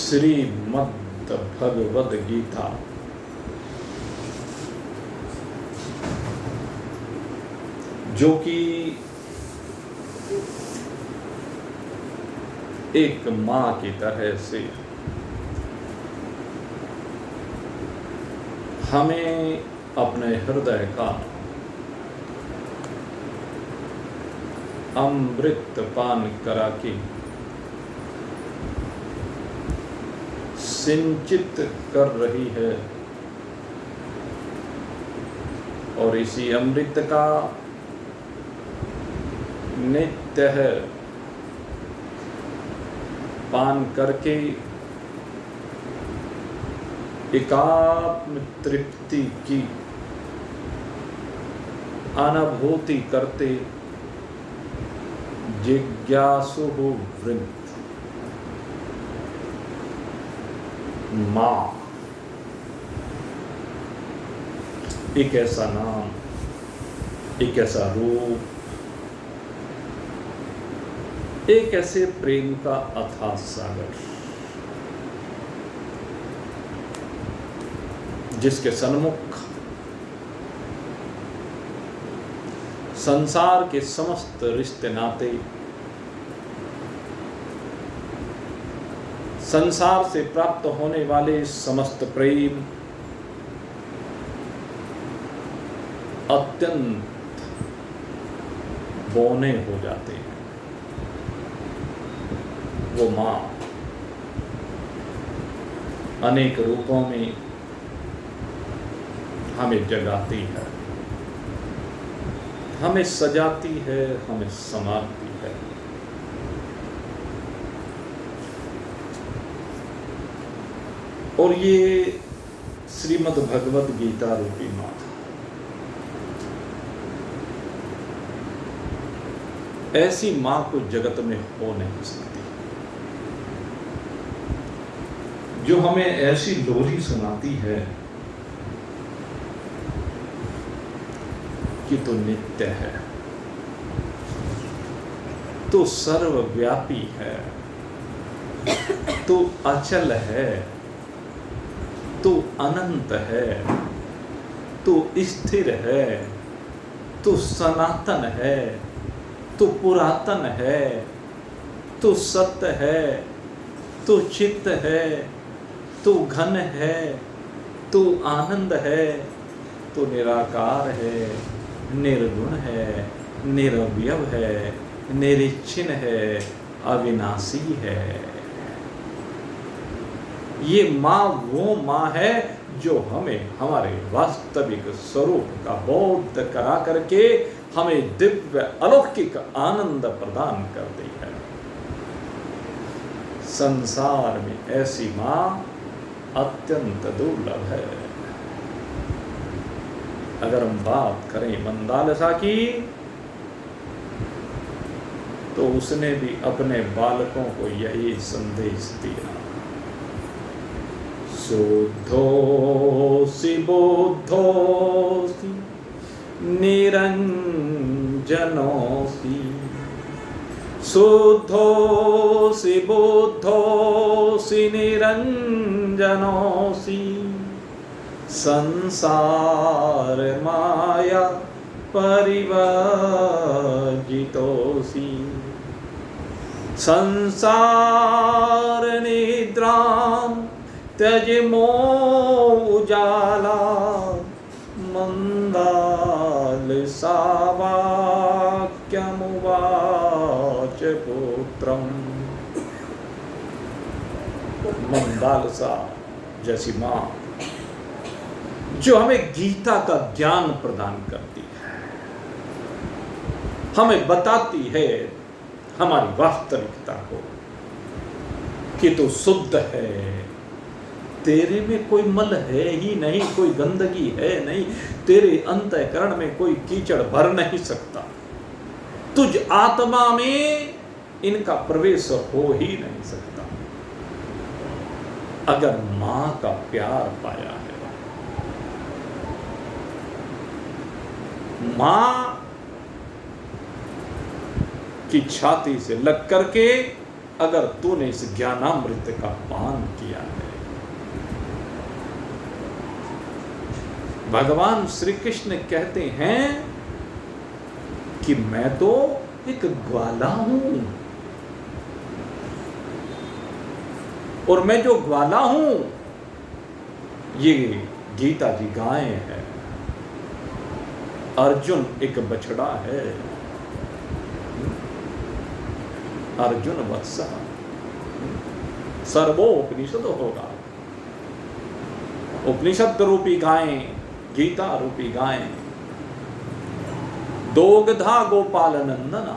श्रीमद् भगवद गीता जो कि एक माँ की तरह से हमें अपने हृदय का अमृत पान करा के सिंचित कर रही है और इसी अमृत का नित्य है पान करके एकात्म तृप्ति की अनुभूति करते जिज्ञासु हो वृंद माँ एक ऐसा नाम, एक ऐसा रूप, एक ऐसे प्रेम का अथाह सागर जिसके सन्मुख संसार के समस्त रिश्ते नाते, संसार से प्राप्त होने वाले समस्त प्रेम अत्यंत बौने हो जाते हैं। वो माँ अनेक रूपों में हमें जगाती है, हमें सजाती है, हमें संवारती है। और ये श्रीमद् भगवद गीता रूपी माँ ऐसी माँ को जगत में हो नहीं सकती जो हमें ऐसी लोरी सुनाती है कि तू नित्य है, तू सर्वव्यापी है, तू अचल है, तू अनंत है, तू स्थिर है, तू सनातन है, तू पुरातन है, तू सत्य है, तू चित्त है, तू घन है, तू आनंद है, तू निराकार है, निर्गुण है, निरवयव है, निरीक्षण है, अविनाशी है। ये माँ वो माँ है जो हमें हमारे वास्तविक स्वरूप का बोध करा करके हमें दिव्य अलौकिक आनंद प्रदान करती है। संसार में ऐसी माँ अत्यंत दुर्लभ है। अगर हम बात करें मंदालसा की तो उसने भी अपने बालकों को यही संदेश दिया, शुद्धोऽसि बुद्धोऽसि निरञ्जनोऽसि, शुद्धोऽसि बुद्धोऽसि निरञ्जनोऽसि, संसार माया परिवर्जितोऽसि, संसार निद्रां त्यज मोजाला, मंदालसा वाक्यमुवाच पुत्रम्। मंदालसा जैसी माँ जो हमें गीता का ज्ञान प्रदान करती है, हमें बताती है हमारी वास्तविकता को कि तू शुद्ध है, तेरे में कोई मल है ही नहीं, कोई गंदगी है नहीं, तेरे अंतःकरण में कोई कीचड़ भर नहीं सकता, तुझ आत्मा में इनका प्रवेश हो ही नहीं सकता। अगर मां का प्यार पाया है, मां की छाती से लग करके अगर तूने इस ज्ञानामृत का पान किया है। भगवान श्री कृष्ण कहते हैं कि मैं तो एक ग्वाला हूं, और मैं जो ग्वाला हूं ये गीता जी गाय है, अर्जुन एक बछड़ा है, अर्जुन वत्स सर्वोपनिषद होगा। उपनिषद रूपी गायें, गीता रूपी गायें, दोग्धा गोपाल नंदन,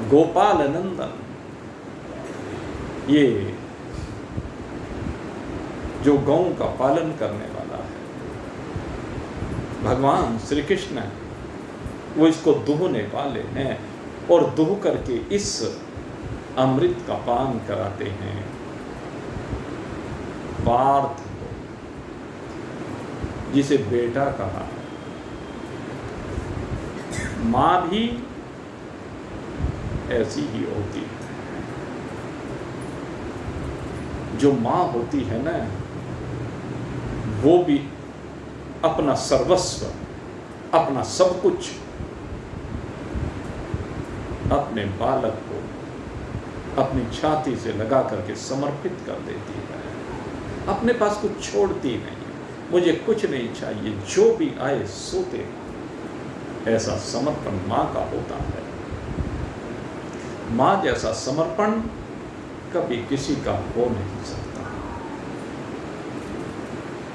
गोपाल नंदन, ये जो गौ का पालन करने वाला है भगवान श्री कृष्ण, वो इसको दुहने वाले हैं और दुह करके इस अमृत का पान कराते हैं पार्थ को, जिसे बेटा कहा। मां भी ऐसी ही होती है। जो मां होती है ना, वो भी अपना सर्वस्व, अपना सब कुछ अपने बालक को अपनी छाती से लगा करके समर्पित कर देती है। अपने पास कुछ छोड़ती नहीं, मुझे कुछ नहीं चाहिए, जो भी आए सोते। ऐसा समर्पण मां का होता है। मां जैसा समर्पण कभी किसी का हो नहीं सकता।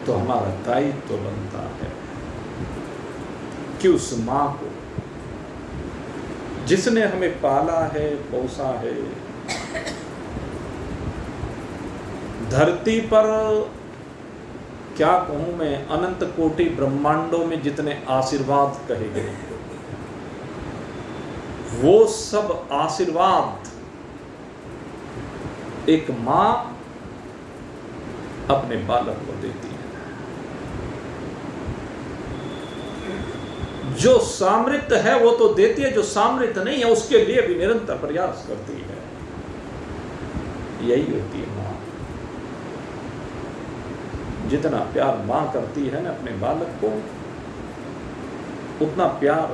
तो हमारा दायित्व बनता है कि उस मां को, जिसने हमें पाला है, पोसा है, धरती पर क्या कहूं मैं, अनंत कोटि ब्रह्मांडों में जितने आशीर्वाद कहे गए, वो सब आशीर्वाद एक मां अपने बालक को देती है। जो सामर्थ्य है वो तो देती है, जो सामर्थ्य नहीं है उसके लिए भी निरंतर प्रयास करती है। यही होती है मां। जितना प्यार मां करती है ना अपने बालक को, उतना प्यार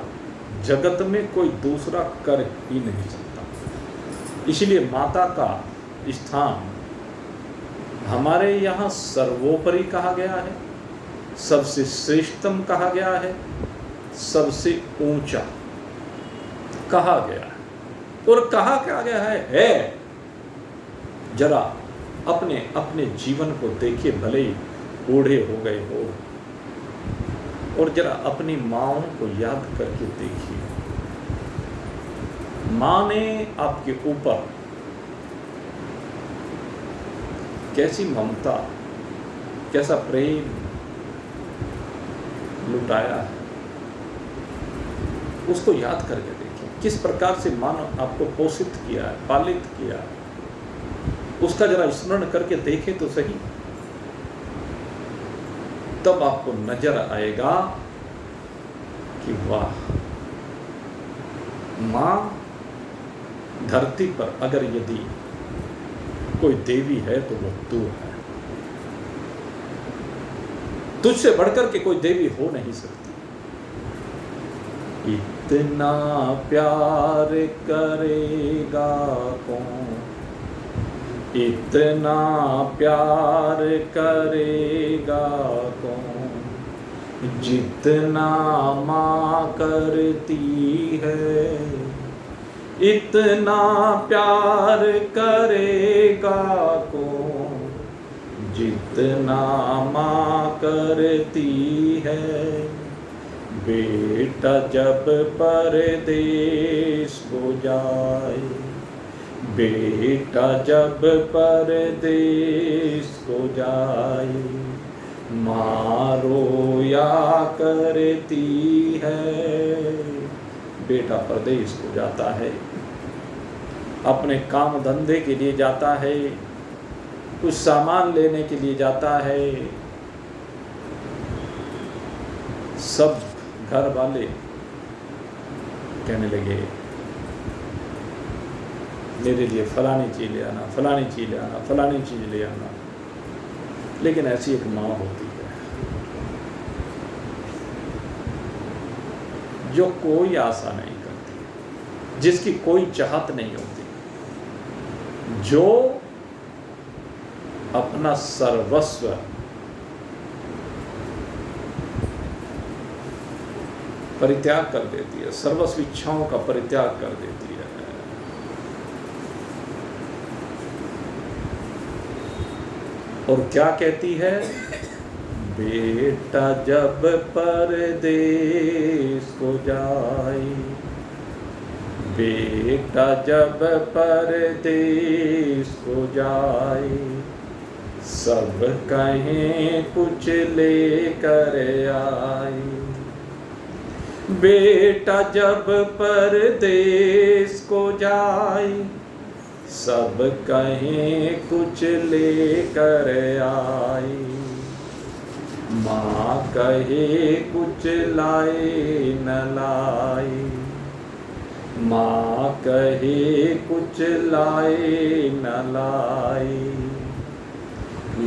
जगत में कोई दूसरा कर ही नहीं सकता। इसलिए माता का स्थान हमारे यहाँ सर्वोपरि कहा गया है, सबसे श्रेष्ठतम कहा गया है, सबसे ऊंचा कहा गया है। और कहा क्या गया है जरा अपने अपने जीवन को देखिए, भले ही बूढ़े हो गए हो, और जरा अपनी माँओं को याद करके देखिए। माँ ने आपके ऊपर कैसी ममता, कैसा प्रेम लुटाया है, उसको याद करके देखिए। किस प्रकार से माँ ने आपको पोषित किया है, पालित किया है, उसका जरा स्मरण करके देखें तो सही। तब आपको नजर आएगा कि वाह, मां धरती पर अगर यदि कोई देवी है तो वो तू है। तुझसे बढ़कर के कोई देवी हो नहीं सकती। इतना प्यार करेगा कौन, इतना प्यार करेगा कौन, जितना माँ करती है। इतना प्यार करेगा कौन, जितना माँ करती है। बेटा जब परदेश को जाए, बेटा जब परदेश को जाए, माँ रोया करती है। बेटा परदेश को जाता है, अपने काम धंधे के लिए जाता है, कुछ सामान लेने के लिए जाता है। सब घर वाले कहने लगे मेरे लिए फलानी चीज़ ले आना, फलानी चीज़ ले आना, फलानी चीज़ ले आना। लेकिन ऐसी एक माँ होती है जो कोई आशा नहीं करती, जिसकी कोई चाहत नहीं होती, जो अपना सर्वस्व परित्याग कर देती है, सर्वस्व इच्छाओं का परित्याग कर देती है। और क्या कहती है? बेटा जब परदेस को जाए, बेटा जब परदेस को जाए, सब कहें कुछ लेकर आए। बेटा जब परदेस को जाए, सब कहें कुछ लेकर आए। माँ कहे कुछ लाए न लाए, माँ कहे कुछ लाए न लाए।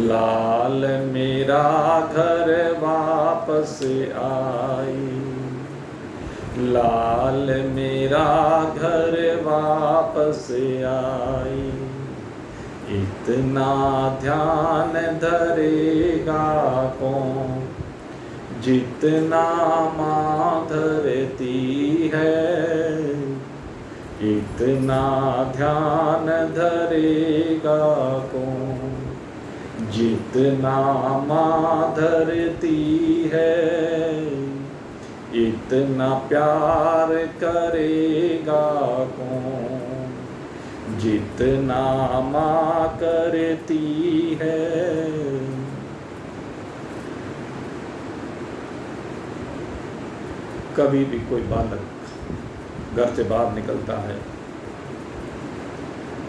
लाल मेरा घर वापस आए, लाल मेरा घर वापस आए। इतना ध्यान धरेगा कौन, जितना माँ धरती है। इतना ध्यान धरेगा कौन, जितना माँ धरती है। इतना प्यार करेगा कौन, जितना माँ करती है। कभी भी कोई बालक घर से बाहर निकलता है,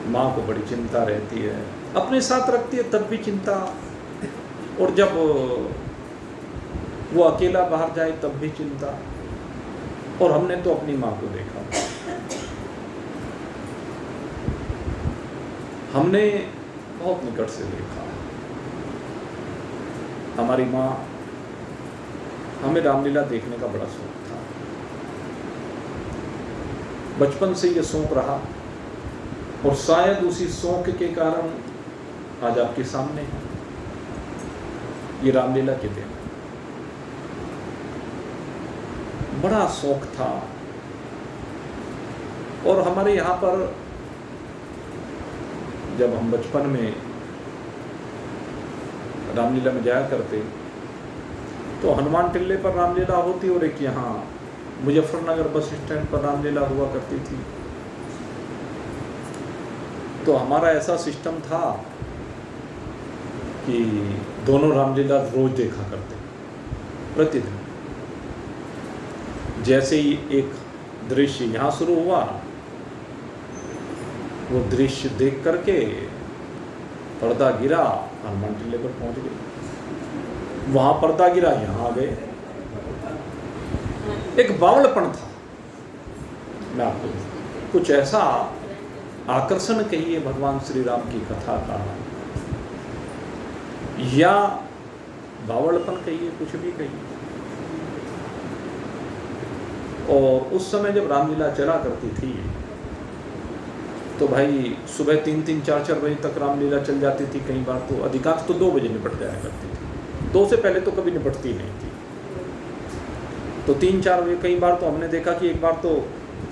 माँ को बड़ी चिंता रहती है, अपने साथ रखती है तब भी चिंता, और जब वो अकेला बाहर जाए तब भी चिंता। और हमने तो अपनी माँ को देखा, हमने बहुत निकट से देखा। हमारी माँ, हमें रामलीला देखने का बड़ा शौक था, बचपन से ये शौक रहा, और शायद उसी शौक के कारण आज आपके सामने है ये रामलीला के दिन। बड़ा शौक था। और हमारे यहाँ पर जब हम बचपन में रामलीला में जाया करते, तो हनुमान टिल्ले पर रामलीला होती, और एक यहाँ मुजफ्फरनगर बस स्टैंड पर रामलीला हुआ करती थी। तो हमारा ऐसा सिस्टम था कि दोनों रामलीला रोज देखा करते, प्रतिदिन। जैसे ही एक दृश्य यहाँ शुरू हुआ, वो दृश्य देख करके पर्दा गिरा, हनुमान टिल्ले पर पहुंच गए। वहां पर्दा गिरा, यहाँ आ गए। एक बावड़पन था। मैं आपको कुछ ऐसा आकर्षण कहिए भगवान श्री राम की कथा का, या बावड़पन कहिए, कुछ भी कहिए। और उस समय जब रामलीला चला करती थी, तो भाई सुबह 3-3, 4-4 बजे तक रामलीला चल जाती थी। कई बार तो अधिकांश तो 2 बजे निपट जाया करती थी, 2 से पहले तो कभी निपटती नहीं थी। तो 3-4 बजे, कई बार तो हमने देखा कि एक बार तो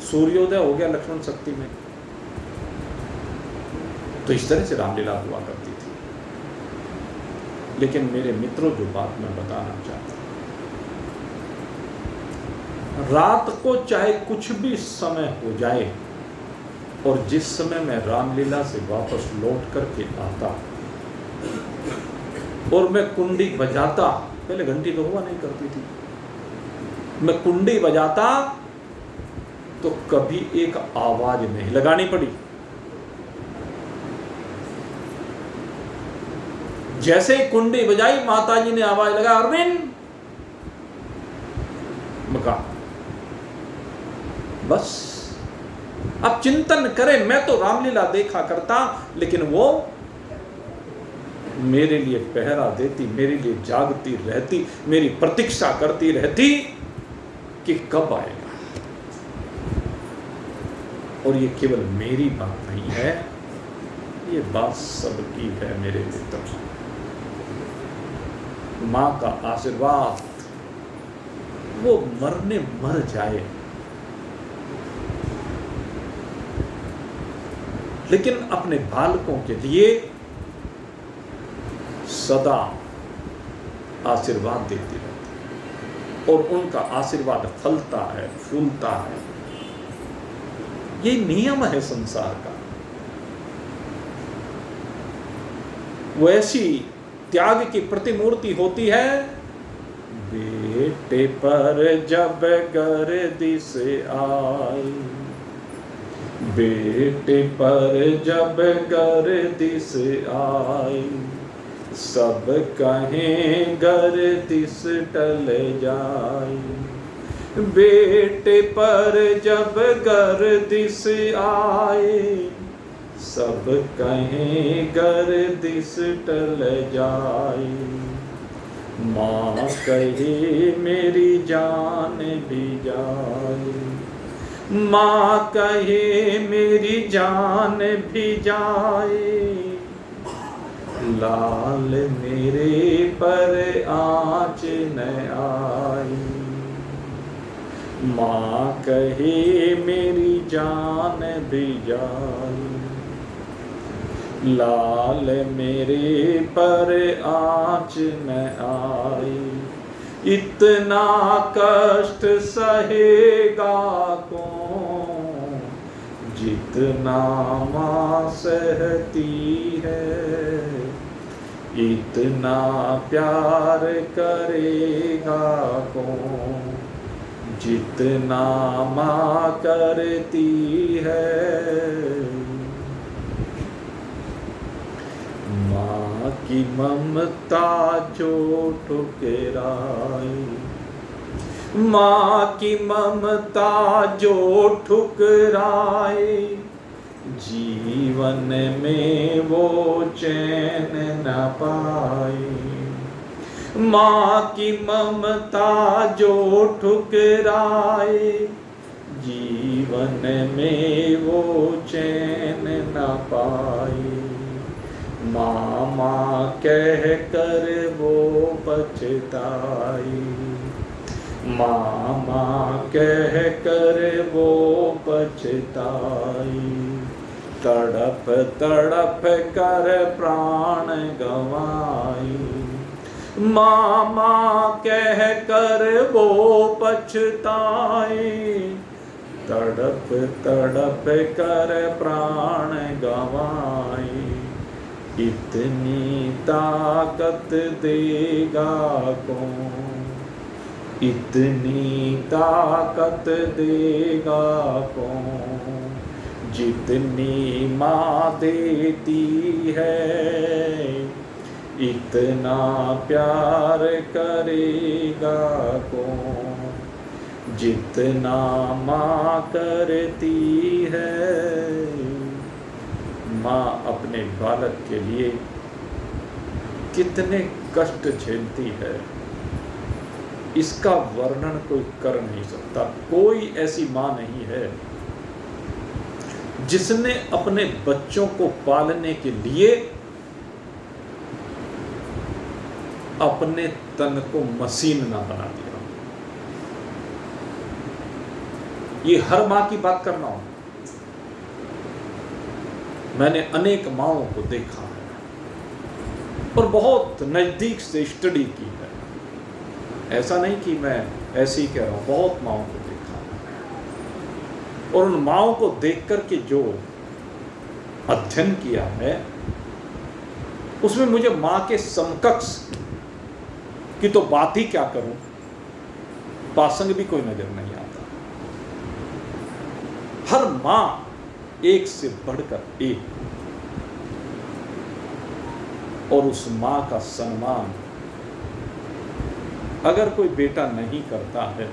सूर्योदय हो गया लक्ष्मण शक्ति में। तो इस तरह से रामलीला हुआ करती थी। लेकिन मेरे मित्रों, जो बात मैं बताना चाहता हूं, रात को चाहे कुछ भी समय हो जाए, और जिस समय मैं रामलीला से वापस लौट करके आता और मैं कुंडी बजाता, पहले घंटी तो हुआ नहीं करती थी, मैं कुंडी बजाता तो कभी एक आवाज नहीं लगानी पड़ी। जैसे ही कुंडी बजाई, माताजी ने आवाज लगा, अरविंद, मका, बस आप चिंतन करें, मैं तो रामलीला देखा करता, लेकिन वो मेरे लिए पहरा देती, मेरे लिए जागती रहती, मेरी प्रतीक्षा करती रहती कि कब आएगा। और ये केवल मेरी बात नहीं है, ये बात सबकी है मेरे मित्र। मां का आशीर्वाद, वो मरने मर जाए, लेकिन अपने बालकों के लिए सदा आशीर्वाद देती रहती, और उनका आशीर्वाद फलता है, फूलता है। ये नियम है संसार का। वो ऐसी त्याग की प्रतिमूर्ति होती है, बेटे पर जब गर्दिश आई, बेटे पर जब गर्दिश आई, सब कहें गर्दिश टल जाई। बेटे पर जब गर्दिश आए, सब कहें गर्दिश टल जाए। माँ कहे मेरी जान भी जाए, माँ कहे मेरी जान भी जाए, लाल मेरे पर आँच न आई। माँ कहे मेरी जान भी जाए, लाल मेरे पर आँच न आई। इतना कष्ट सहेगा कौन, जितना माँ सहती है। इतना प्यार करेगा कौन, जितना माँ करती है। माँ की ममता जो ठुकराई, माँ की ममता जो ठुकराए, जीवन में वो चैन न पाए। माँ की ममता जो ठुकराए, जीवन में वो चैन न पाए। माँ माँ कह कर वो पछताई, माँ माँ कह कर वो पछताई। तड़प तड़प कर प्राण गंवाई, माँ माँ कह कर वो पछताई। तड़प तड़प कर प्राण गंवाई। इतनी ताकत देगा कौन, इतनी ताकत देगा कौन, जितनी माँ देती है। इतना प्यार करेगा कौन, जितना माँ करती है। माँ अपने बालक के लिए कितने कष्ट झेलती है, इसका वर्णन कोई कर नहीं सकता। कोई ऐसी माँ नहीं है जिसने अपने बच्चों को पालने के लिए अपने तन को मशीन ना बना दिया। ये हर माँ की बात कर रहा हूं। मैंने अनेक माँओं को देखा है और बहुत नजदीक से स्टडी की है। ऐसा नहीं कि मैं ऐसे ही कह रहा हूं, बहुत माँओं को देखा है। और उन माँओं को देख करके जो अध्ययन किया है, उसमें मुझे माँ के समकक्ष की तो बात ही क्या करूं, पासंग भी कोई नजर नहीं आता। हर माँ एक से बढ़कर एक, और उस माँ का सम्मान अगर कोई बेटा नहीं करता है,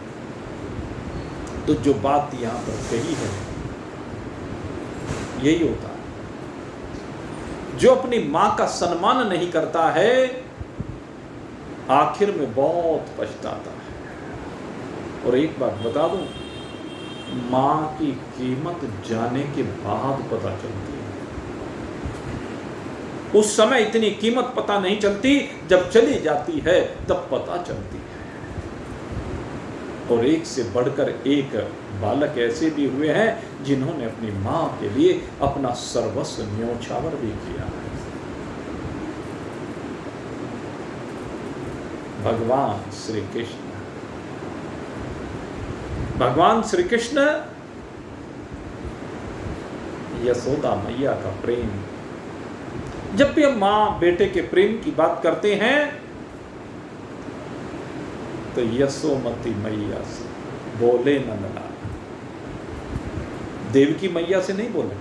तो जो बात यहाँ पर कही है यही होता है। जो अपनी माँ का सम्मान नहीं करता है आखिर में बहुत पछताता है। और एक बात बता दूं, माँ की कीमत जाने के बाद पता चलती है। उस समय इतनी कीमत पता नहीं चलती, जब चली जाती है तब पता चलती है। और एक से बढ़कर एक बालक ऐसे भी हुए हैं जिन्होंने अपनी माँ के लिए अपना सर्वस्व न्योछावर भी किया है। भगवान श्री कृष्ण, भगवान श्री कृष्ण यशोदा मैया का प्रेम। जब भी हम माँ बेटे के प्रेम की बात करते हैं तो यशोमती मैया से बोले नंदलाल, देवकी मैया से नहीं बोले,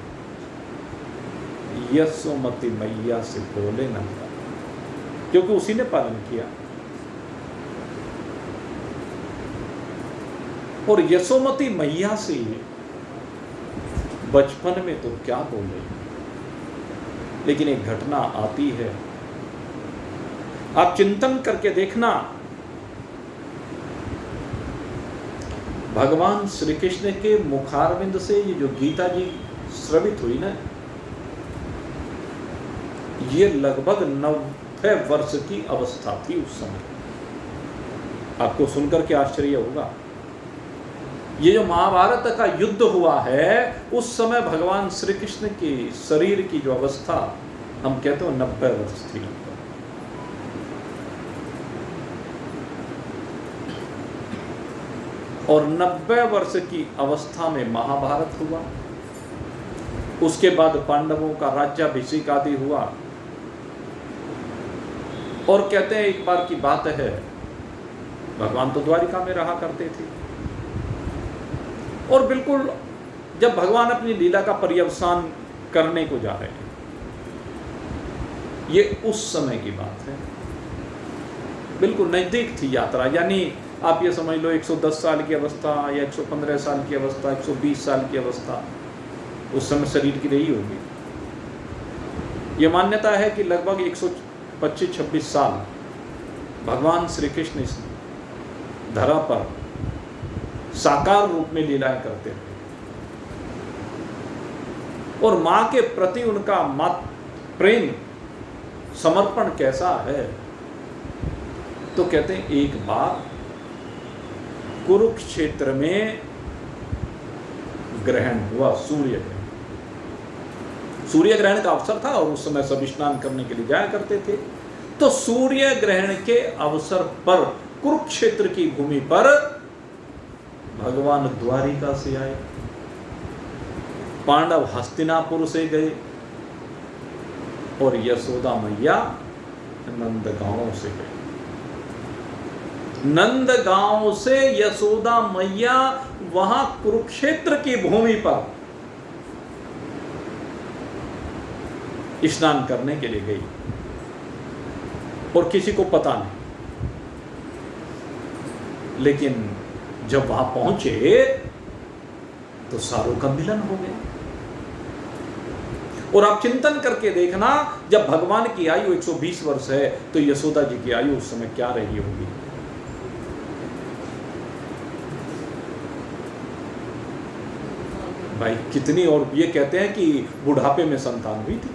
यशोमती मैया से बोले नंदलाल, क्योंकि उसी ने पालन किया। और यशोमती मैया से बचपन में तो क्या बोले, लेकिन एक घटना आती है, आप चिंतन करके देखना। भगवान श्री कृष्ण के मुखारविंद से ये जो गीता जी श्रवित हुई ना, ये लगभग 90 वर्ष की अवस्था थी उस समय। आपको सुनकर के आश्चर्य होगा, ये जो महाभारत का युद्ध हुआ है उस समय भगवान श्री कृष्ण के शरीर की जो अवस्था हम कहते हैं 90 वर्ष थी। और 90 वर्ष की अवस्था में महाभारत हुआ, उसके बाद पांडवों का राज्याभिषेक आदि हुआ। और कहते हैं एक बार की बात है, भगवान तो द्वारिका में रहा करते थे, और बिल्कुल जब भगवान अपनी लीला का पर्यवसान करने को जा रहे हैं, ये उस समय की बात है, बिल्कुल नजदीक थी यात्रा। यानी आप ये समझ लो 110 साल की अवस्था या 115 साल की अवस्था, 120 साल की अवस्था उस समय शरीर की रही होगी। ये मान्यता है कि लगभग 125-26 साल भगवान श्री कृष्ण इस धरा पर साकार रूप में लीलाएं करते थे। और मां के प्रति उनका मात प्रेम समर्पण कैसा है, तो कहते हैं एक बार कुरुक्षेत्र में ग्रहण हुआ, सूर्य ग्रहण। सूर्य ग्रहण का अवसर था और उस समय सब स्नान करने के लिए जाया करते थे। तो सूर्य ग्रहण के अवसर पर कुरुक्षेत्र की भूमि पर भगवान द्वारिका से आए, पांडव हस्तिनापुर से गए और यशोदा मैया नंदगांव से गए। नंदगांव से यशोदा मैया वहां कुरुक्षेत्र की भूमि पर स्नान करने के लिए गई और किसी को पता नहीं। लेकिन जब वहां पहुंचे तो सारों का मिलन हो गया। और आप चिंतन करके देखना, जब भगवान की आयु 120 वर्ष है तो यशोदा जी की आयु उस समय क्या रही होगी। भाई कितनी, और ये कहते हैं कि बुढ़ापे में संतान हुई थी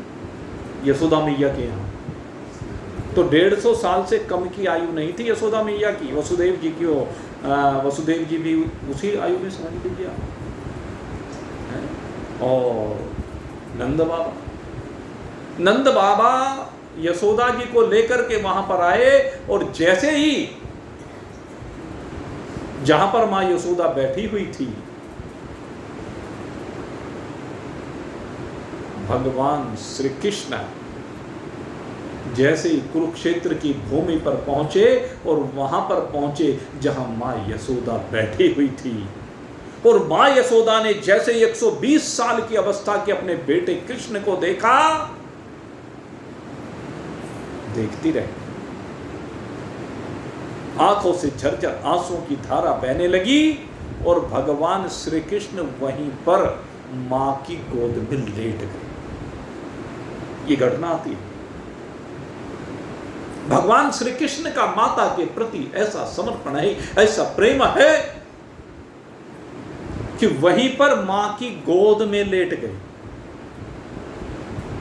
यशोदा मैया के यहाँ। तो 150 साल से कम की आयु नहीं थी यशोदा मैया की। वसुदेव जी की, वसुदेव जी भी उसी आयु में समझ लीजिए। और नंद बाबा यशोदा जी को लेकर के वहां पर आए, और जैसे ही जहां पर मां यशोदा बैठी हुई थी, भगवान श्री कृष्ण जैसे ही कुरुक्षेत्र की भूमि पर पहुंचे और वहां पर पहुंचे जहां मां यशोदा बैठी हुई थी, और मां यशोदा ने जैसे 120 साल की अवस्था के अपने बेटे कृष्ण को देखा, देखती रही, आंखों से झरझर आंसुओं की धारा बहने लगी। और भगवान श्री कृष्ण वहीं पर मां की गोद में लेट गए। ये घटना आती है। भगवान श्री कृष्ण का माता के प्रति ऐसा समर्पण है, ऐसा प्रेम है कि वहीं पर मां की गोद में लेट गए।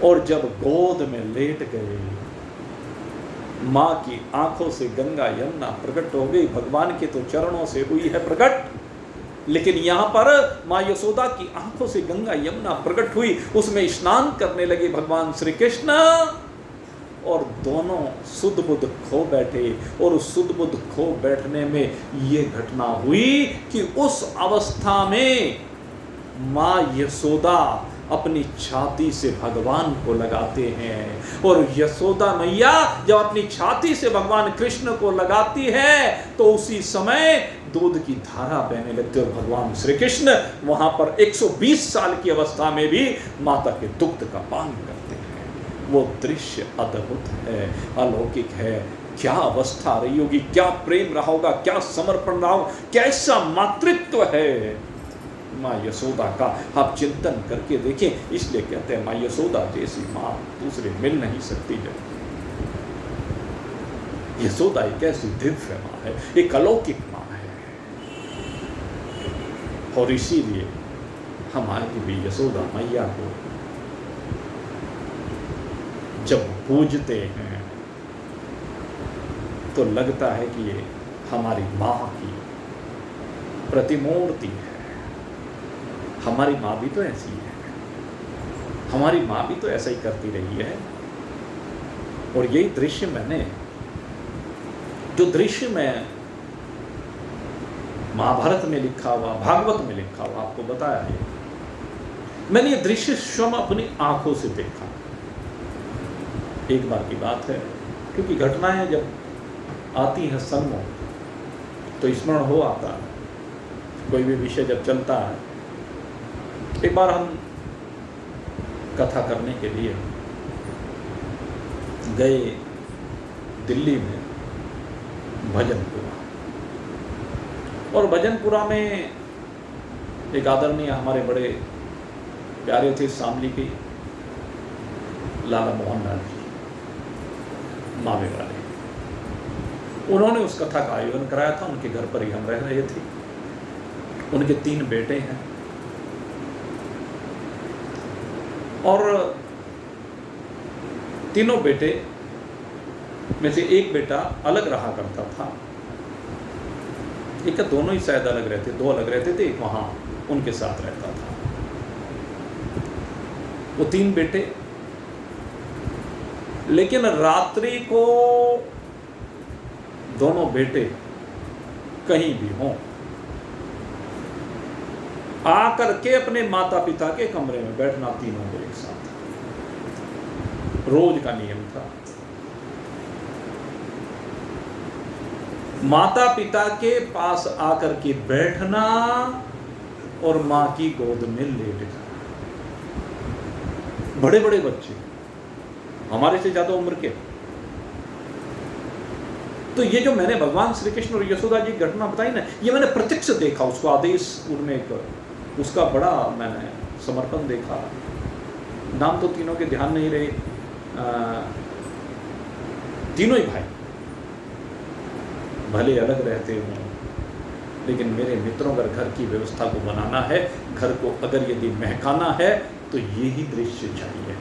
और जब गोद में लेट गए, मां की आंखों से गंगा यमुना प्रकट हो गई। भगवान के तो चरणों से हुई है प्रकट, लेकिन यहां पर मां यशोदा की आंखों से गंगा यमुना प्रकट हुई, उसमें स्नान करने लगे भगवान श्री कृष्ण, और दोनों सुध बुध खो बैठे। और उस सुध बुध खो बैठने में ये घटना हुई कि उस अवस्था में मां यशोदा अपनी छाती से भगवान को लगाते हैं। और यशोदा मैया जब अपनी छाती से भगवान कृष्ण को लगाती है तो उसी समय दूध की धारा बहने लगती है। और भगवान श्री कृष्ण वहां पर 120 साल की अवस्था में भी माता के दुग्ध का पान करते हैं। वो दृश्य अद्भुत है, अलौकिक है। क्या अवस्था रही होगी, क्या प्रेम रहा होगा, क्या समर्पण रहा होगा, कैसा मातृत्व है माँ यशोदा का। आप चिंतन करके देखें। इसलिए कहते हैं माँ यशोदा जैसी माँ दूसरे मिल नहीं सकती है। यशोदा एक ऐसी दिव्य माँ है, एक अलौकिक माँ है। और इसीलिए हम आज भी यशोदा मैया को जब पूजते हैं तो लगता है कि ये हमारी माँ की प्रतिमूर्ति है। हमारी माँ भी तो ऐसी है, हमारी माँ भी तो ऐसा ही करती रही है। और यही दृश्य मैंने, जो दृश्य मैं महाभारत में लिखा हुआ, भागवत में लिखा हुआ आपको बताया है, मैंने ये दृश्य स्वयं अपनी आंखों से देखा। एक बार की बात है, क्योंकि घटनाएं जब आती हैं सन्मुख तो स्मरण हो आता है। कोई भी विषय जब चलता है, एक बार हम कथा करने के लिए गए दिल्ली में भजनपुरा, और भजनपुरा में एक आदरणीय हमारे बड़े प्यारे थे शामली के लाला मोहन लाल जी मावे वाले। उन्होंने उस कथा का आयोजन कराया था। उनके घर पर ही हम रह रहे थे। उनके 3 बेटे हैं और तीनों बेटे में से एक बेटा अलग रहा करता था। एक दोनों ही शायद अलग रहते, 2 अलग रहते थे, एक वहाँ उनके साथ रहता था। वो 3 बेटे, लेकिन रात्रि को दोनों बेटे कहीं भी हों, आकर के अपने माता पिता के कमरे में बैठना, तीनों को एक साथ, रोज का नियम था। माता पिता के पास आकर के बैठना और मां की गोद में लेट जाना। बड़े बड़े बच्चे, हमारे से ज्यादा उम्र के। तो ये जो मैंने भगवान श्री कृष्ण और यशोदा जी घटना बताई ना, ये मैंने प्रत्यक्ष देखा। उसको आदेश उनमें उसका बड़ा मैंने समर्पण देखा। नाम तो तीनों के ध्यान नहीं रहे, तीनों ही भाई, भले अलग रहते हों, लेकिन मेरे मित्रों अगर घर की व्यवस्था को बनाना है, घर को अगर यदि महकाना है, तो यही दृश्य चाहिए।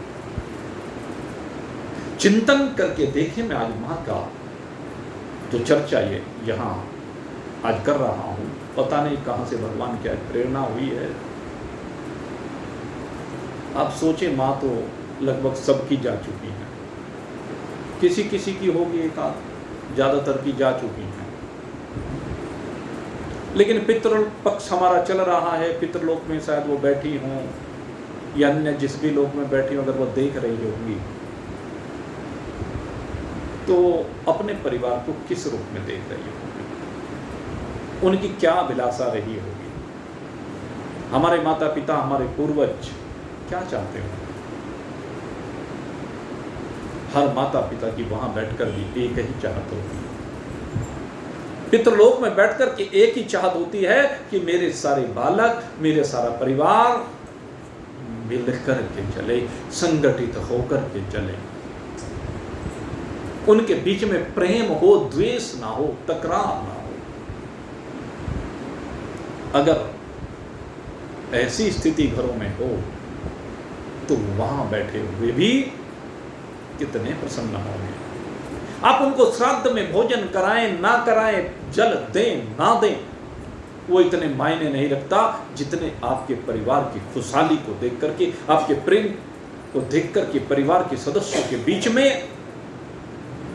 चिंतन करके देखें। मैं आज मां का जो चर्चा ये यहाँ आज कर रहा हूँ, पता नहीं कहाँ से भगवान की प्रेरणा हुई है। आप सोचे, माँ तो लगभग सबकी जा चुकी है, किसी किसी की होगी एक आध, ज़्यादातर की जा चुकी हैं। लेकिन पितृ पक्ष हमारा चल रहा है, पितृलोक में शायद वो बैठी हों या अन्य जिस भी लोक में बैठी हों, अगर वो देख रही होगी तो अपने परिवार को किस रूप में देख रही होगी, उनकी क्या अभिलाषा रही होगी। हमारे माता पिता, हमारे पूर्वज क्या चाहते हो। हर माता पिता की वहां बैठकर भी एक ही चाहत होती है। पितृलोक में बैठकर के एक ही चाहत होती है कि मेरे सारे बालक, मेरे सारा परिवार मिलकर के चले, संगठित होकर के चले। उनके बीच में प्रेम हो, द्वेष ना हो, तकरार ना हो। अगर ऐसी स्थिति घरों में हो तो वहां बैठे हुए भी कितने प्रसन्न होंगे। आप उनको श्राद्ध में भोजन कराएं ना कराएं, जल दें ना दें, वो इतने मायने नहीं रखता जितने आपके परिवार की खुशहाली को देख करके, आपके प्रेम को देख करके, परिवार के सदस्यों के बीच में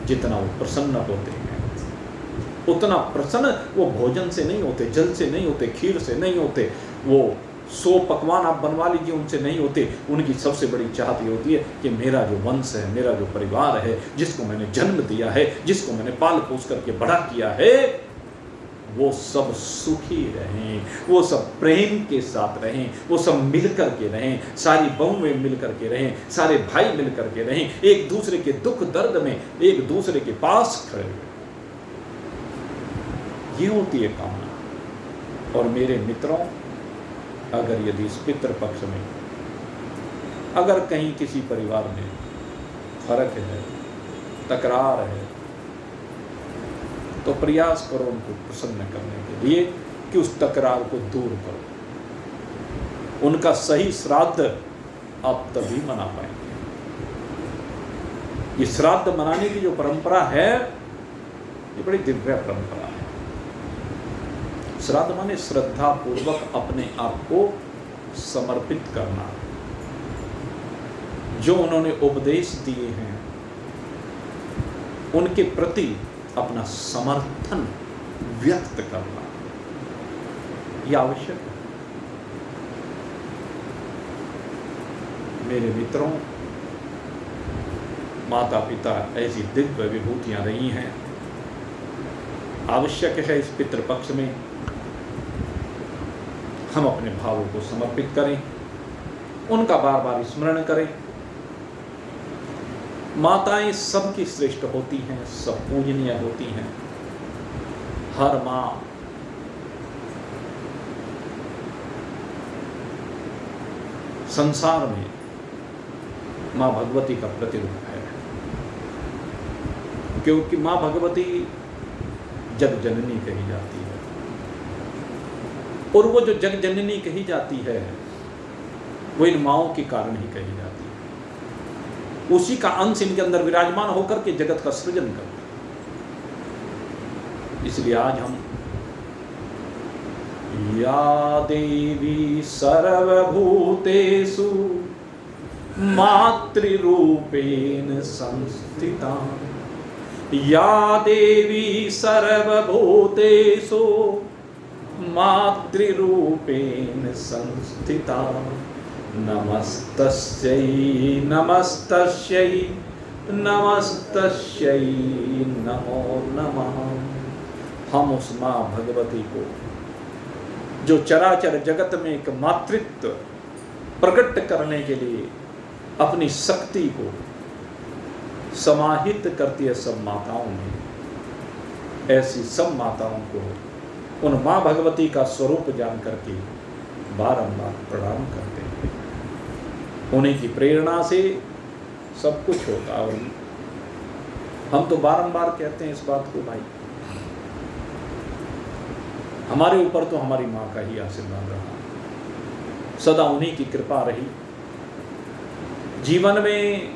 जितना वो प्रसन्न होते हैं, उतना प्रसन्न वो भोजन से नहीं होते, जल से नहीं होते, खीर से नहीं होते, वो 100 पकवान आप बनवा लीजिए उनसे नहीं होते। उनकी सबसे बड़ी चाहत ये होती है कि मेरा जो वंश है, मेरा जो परिवार है, जिसको मैंने जन्म दिया है, जिसको मैंने पाल पोस करके बड़ा किया है, वो सब सुखी रहें, वो सब प्रेम के साथ रहें, वो सब मिल कर के रहें, सारी बहुएं मिल कर के रहें, सारे भाई मिल कर के रहें, एक दूसरे के दुख दर्द में एक दूसरे के पास खड़े हुए। ये होती है कामना। और मेरे मित्रों, अगर यदि इस पितृ पक्ष में अगर कहीं किसी परिवार में फर्क है, तकरार है, तो प्रयास करो उनको प्रसन्न करने के लिए कि उस तकरार को दूर करो। उनका सही श्राद्ध आप तभी मना पाएंगे। ये श्राद्ध मनाने की जो परंपरा है, ये बड़ी दिव्य परंपरा है। श्राद्ध माने श्रद्धा पूर्वक अपने आप को समर्पित करना। जो उन्होंने उपदेश दिए हैं उनके प्रति अपना समर्थन व्यक्त करना, यह आवश्यक है। मेरे मित्रों, माता पिता ऐसी दिव्य विभूतियां रही हैं। आवश्यक है इस पितृपक्ष में हम अपने भावों को समर्पित करें, उनका बार बार स्मरण करें। माताएं सबकी श्रेष्ठ होती हैं, सब पूजनीय होती हैं। हर माँ संसार में माँ भगवती का प्रतिरूप है, क्योंकि माँ भगवती जग जननी कही जाती है। और वो जो जग जननी कही जाती है वो इन माओं के कारण ही कही जाती है। उसी का अंश इनके अंदर विराजमान होकर के जगत का सृजन करता है। इसलिए आज हम या देवी सर्वभूतेषु मातृरूपेण संस्थिता, या देवी सर्वभूतेषु मातृरूपेण संस्थिता, नमस्तस्यै नमस्तस्यै नमस्तस्यै नमो नमः। हम उस माँ भगवती को, जो चराचर जगत में एक मातृत्व प्रकट करने के लिए अपनी शक्ति को समाहित करती है सब माताओं में, ऐसी सब माताओं को उन माँ भगवती का स्वरूप जान करके बारंबार प्रणाम करते हैं। उन्हीं की प्रेरणा से सब कुछ होता है। और हम तो बारंबार कहते हैं इस बात को, भाई हमारे ऊपर तो हमारी माँ का ही आशीर्वाद रहा, सदा उन्हीं की कृपा रही। जीवन में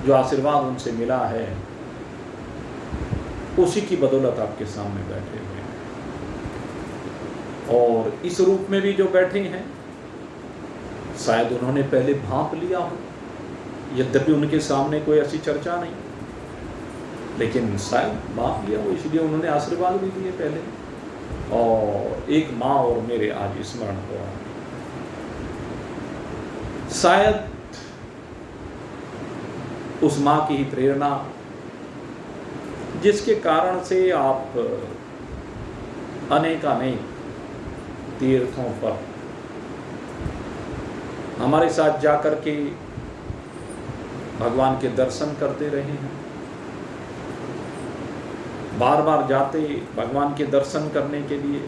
जो आशीर्वाद उनसे मिला है, उसी की बदौलत आपके सामने बैठे हुए हैं। और इस रूप में भी जो बैठे हैं, शायद उन्होंने पहले भांप लिया हो, यद्यपि उनके सामने कोई ऐसी चर्चा नहीं, लेकिन शायद भांप लिया हो, इसलिए उन्होंने आशीर्वाद भी दिए पहले। और एक माँ और मेरे आज स्मरण हुआ, शायद उस माँ की ही प्रेरणा, जिसके कारण से आप अनेक तीर्थों पर हमारे साथ जाकर के भगवान के दर्शन करते रहे हैं। बार बार जाते भगवान के दर्शन करने के लिए,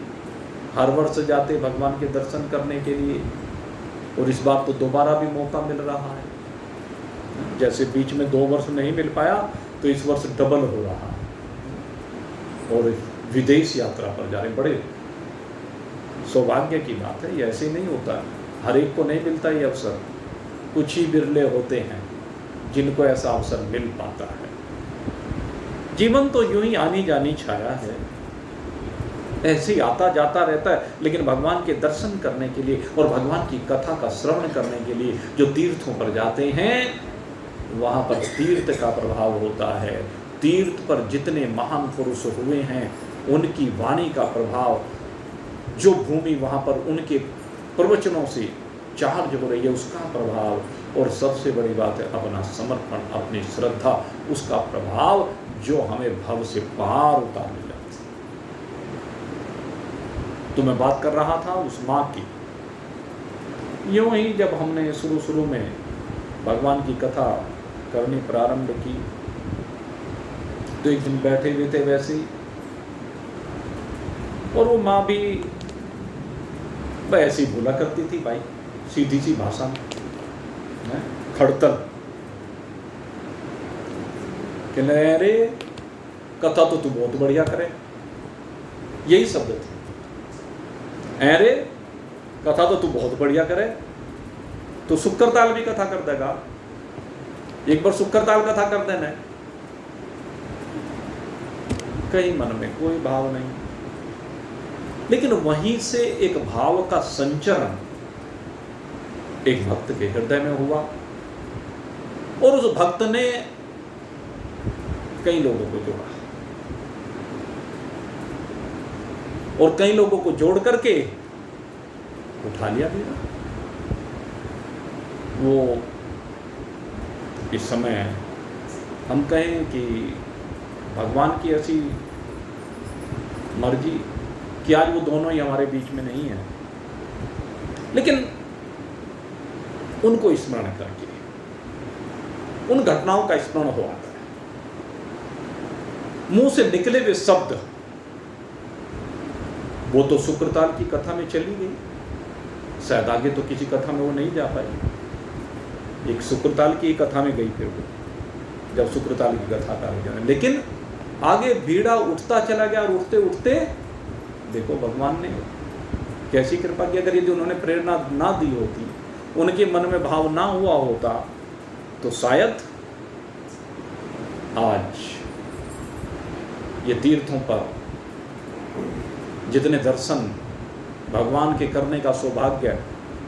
हर वर्ष जाते भगवान के दर्शन करने के लिए, और इस बार तो दोबारा भी मौका मिल रहा है। जैसे बीच में 2 वर्ष नहीं मिल पाया, तो इस वर्ष डबल हो रहा है और विदेश यात्रा पर जा रहे। बड़े सौभाग्य की बात है, ये ऐसे नहीं होता, हर एक को नहीं मिलता ये अवसर, कुछ ही बिरले होते हैं जिनको ऐसा अवसर मिल पाता है। जीवन तो यूं ही आनी जानी छाया है, ऐसे ही आता जाता रहता है, लेकिन भगवान के दर्शन करने के लिए और भगवान की कथा का श्रवण करने के लिए जो तीर्थों पर जाते हैं, वहाँ पर तीर्थ का प्रभाव होता है। तीर्थ पर जितने महान पुरुष हुए हैं, उनकी वाणी का प्रभाव, जो भूमि वहाँ पर उनके प्रवचनों से चार्ज हो रही है, उसका प्रभाव, और सबसे बड़ी बात है अपना समर्पण, अपनी श्रद्धा, उसका प्रभाव जो हमें भव से पार उतार ले जाता है। तो मैं बात कर रहा था उस माँ की। यूँ ही जब हमने शुरू में भगवान की कथा करनी प्रारंभ की, तो एक दिन बैठे हुए थे वैसे ही, और वो माँ भी ऐसी बोला करती थी भाई, सीधी सी भाषा में, खड़तल, कि अरे कथा तो तू बहुत बढ़िया करे, यही शब्द थे। अरे कथा तो तू बहुत बढ़िया करे, तो शुक्रताल भी कथा कर देगा, एक बार शुक्रताल कथा कर देना। कहीं मन में कोई भाव नहीं, लेकिन वहीं से एक भाव का संचरण एक भक्त के हृदय में हुआ, और उस भक्त ने कई लोगों को जोड़ा, और कई लोगों को जोड़ करके उठा लिया मेरा। वो इस समय हम कहें कि भगवान की ऐसी मर्जी कि आज वो दोनों ही हमारे बीच में नहीं है, लेकिन उनको स्मरण करके उन घटनाओं का स्मरण हो आता है। मुंह से निकले हुए शब्द वो तो शुक्रताल की कथा में चली गई, शायद आगे तो किसी कथा में वो नहीं जा पाई। एक शुक्रताल की कथा में गई, फिर वो जब शुक्रताल की कथा का हो, लेकिन आगे भीड़ा उठता चला गया, और उठते उठते देखो भगवान ने कैसी कृपा की। अगर यदि उन्होंने प्रेरणा ना दी होती, उनके मन में भाव ना हुआ होता, तो शायद आज ये तीर्थों पर जितने दर्शन भगवान के करने का सौभाग्य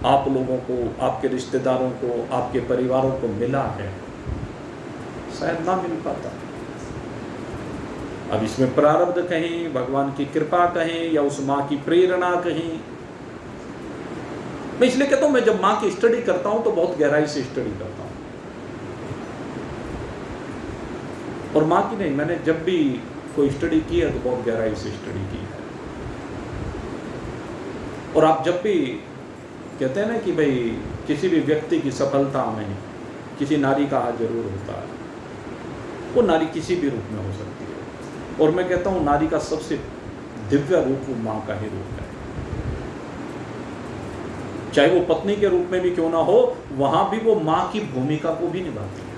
आप लोगों को, आपके रिश्तेदारों को, आपके परिवारों को मिला है, शायद ना मिल पाता। अब इसमें प्रारब्ध कहें, भगवान की कृपा कहें, या उस माँ की प्रेरणा कहें। मैं इसलिए कहता हूं, मैं जब माँ की स्टडी करता हूं तो बहुत गहराई से स्टडी करता हूं, और माँ की नहीं, मैंने जब भी कोई स्टडी की है तो बहुत गहराई से स्टडी की है। और आप जब भी कहते हैं ना कि भाई किसी भी व्यक्ति की सफलता में किसी नारी का हाथ जरूर होता है, वो नारी किसी भी रूप में हो सकती है, और मैं कहता हूँ नारी का सबसे दिव्य रूप वो माँ का ही रूप है। चाहे वो पत्नी के रूप में भी क्यों ना हो, वहां भी वो माँ की भूमिका को भी निभाती है।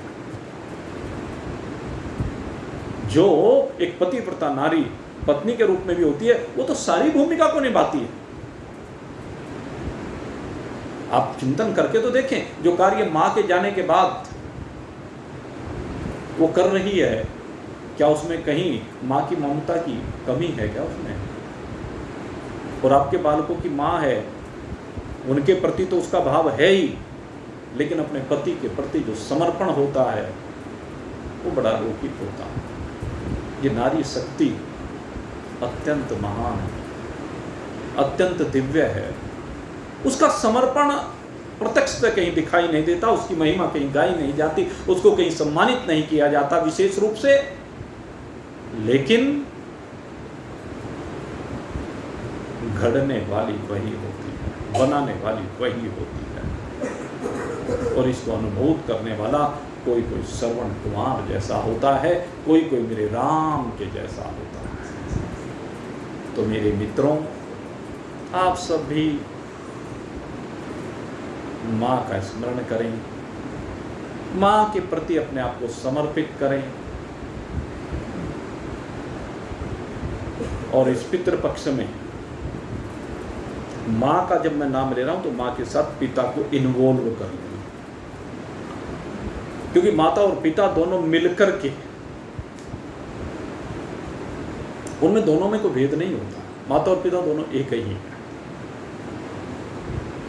जो एक पतिव्रता नारी पत्नी के रूप में भी होती है, वो तो सारी भूमिका को निभाती है। आप चिंतन करके तो देखें, जो कार्य माँ के जाने के बाद वो कर रही है, क्या उसमें कहीं माँ की ममता की कमी है क्या उसमें? और आपके बालकों की माँ है, उनके प्रति तो उसका भाव है ही, लेकिन अपने पति के प्रति जो समर्पण होता है वो बड़ा अलौकिक होता है। ये नारी शक्ति अत्यंत महान है, अत्यंत दिव्य है। उसका समर्पण प्रत्यक्ष से कहीं दिखाई नहीं देता, उसकी महिमा कहीं गाई नहीं जाती, उसको कहीं सम्मानित नहीं किया जाता विशेष रूप से, लेकिन घड़ने वाली वही होती है, बनाने वाली वही होती है। और इसको अनुभूत करने वाला कोई कोई श्रवण कुमार जैसा होता है, कोई कोई मेरे राम के जैसा होता है। तो मेरे मित्रों, आप सब भी माँ का स्मरण करें, माँ के प्रति अपने आप को समर्पित करें। और इस पितृपक्ष में माँ का जब मैं नाम ले रहा हूं तो माँ के साथ पिता को इन्वॉल्व कर लें, क्योंकि माता और पिता दोनों मिलकर के, उनमें दोनों में कोई भेद नहीं होता। माता और पिता दोनों एक ही है,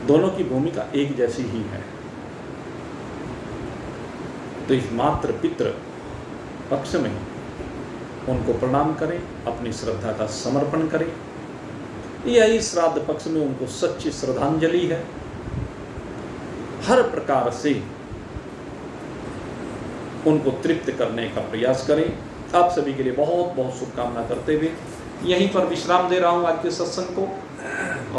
दोनों की भूमिका एक जैसी ही है। तो इस मातृ पितृ पक्ष में उनको प्रणाम करें, अपनी श्रद्धा का समर्पण करें। यही श्राद्ध पक्ष में उनको सच्ची श्रद्धांजलि है। हर प्रकार से उनको तृप्त करने का प्रयास करें। आप सभी के लिए बहुत बहुत शुभकामना करते हुए यहीं पर विश्राम दे रहा हूं आज के सत्संग को।